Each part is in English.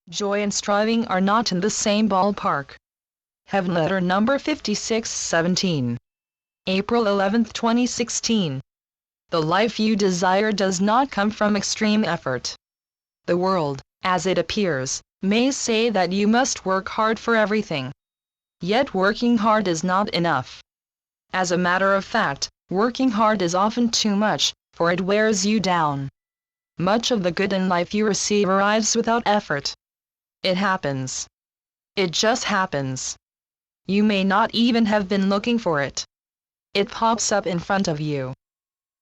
Joy and striving are not in the same ballpark. Heavenletter number 5617. April 11, 2016. The life you desire does not come from extreme effort. The world, as it appears, may say that you must work hard for everything. Yet working hard is not enough. As a matter of fact, working hard is often too much, for it wears you down. Much of the good in life you receive arrives without effort. It happens. It just happens. You may not even have been looking for it. It pops up in front of you.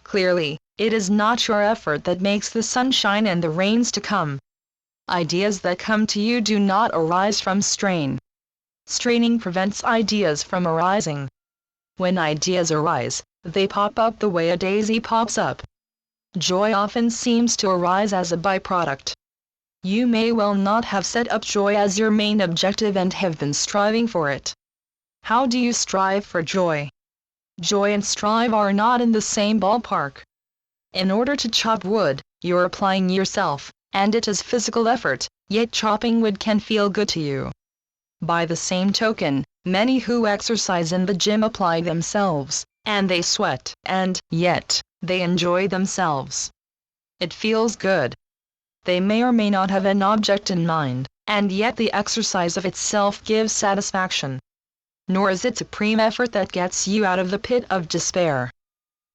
Clearly, it is not your effort that makes the sunshine and the rains to come. Ideas that come to you do not arise from strain. Straining prevents ideas from arising. When ideas arise, they pop up the way a daisy pops up. Joy often seems to arise as a byproduct. You may well not have set up joy as your main objective and have been striving for it. How do you strive for joy? Joy and strive are not in the same ballpark. In order to chop wood, you're applying yourself, and it is physical effort, yet chopping wood can feel good to you. By the same token, many who exercise in the gym apply themselves, and they sweat, and yet, they enjoy themselves. It feels good. They may or may not have an object in mind, and yet the exercise of itself gives satisfaction. Nor is it supreme effort that gets you out of the pit of despair.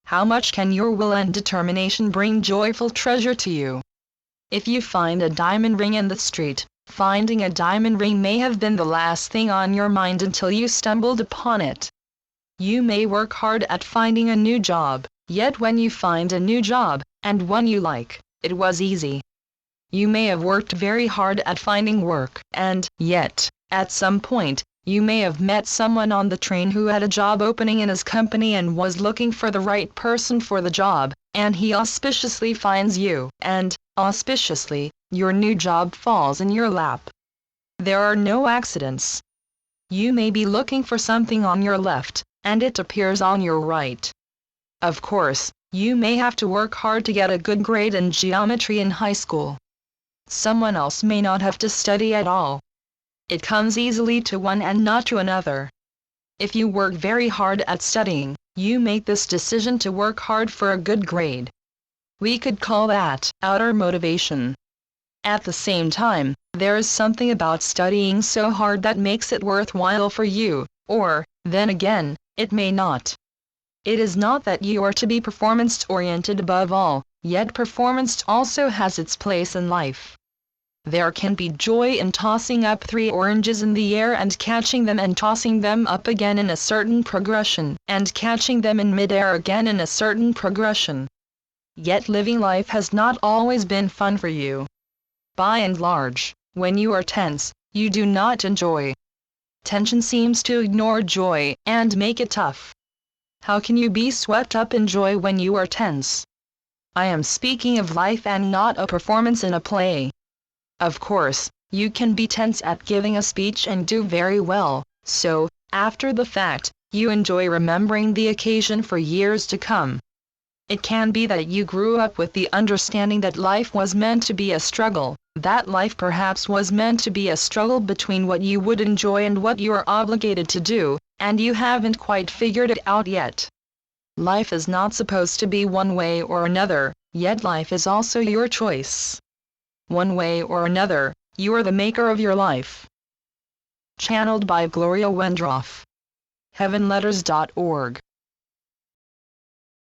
How much can your will and determination bring joyful treasure to you? If you find a diamond ring in the street, finding a diamond ring may have been the last thing on your mind until you stumbled upon it. You may work hard at finding a new job, yet when you find a new job, and one you like, it was easy. You may have worked very hard at finding work, and yet, at some point, you may have met someone on the train who had a job opening in his company and was looking for the right person for the job, and he auspiciously finds you, and, auspiciously, your new job falls in your lap. There are no accidents. You may be looking for something on your left, and it appears on your right. Of course, you may have to work hard to get a good grade in geometry in high school. Someone else may not have to study at all. It comes easily to one and not to another. If you work very hard at studying, you make this decision to work hard for a good grade. We could call that outer motivation. At the same time, there is something about studying so hard that makes it worthwhile for you, or, then again, it may not. It is not that you are to be performance-oriented above all, yet performance also has its place in life. There can be joy in tossing up 3 oranges in the air and catching them and tossing them up again in a certain progression, and catching them in mid-air again in a certain progression. Yet living life has not always been fun for you. By and large, when you are tense, you do not enjoy. Tension seems to ignore joy and make it tough. How can you be swept up in joy when you are tense? I am speaking of life and not a performance in a play. Of course, you can be tense at giving a speech and do very well, so, after the fact, you enjoy remembering the occasion for years to come. It can be that you grew up with the understanding that life was meant to be a struggle, that life perhaps was meant to be a struggle between what you would enjoy and what you are obligated to do, and you haven't quite figured it out yet. Life is not supposed to be one way or another, yet life is also your choice. One way or another, you are the maker of your life. Channeled by Gloria Wendroff. Heavenletters.org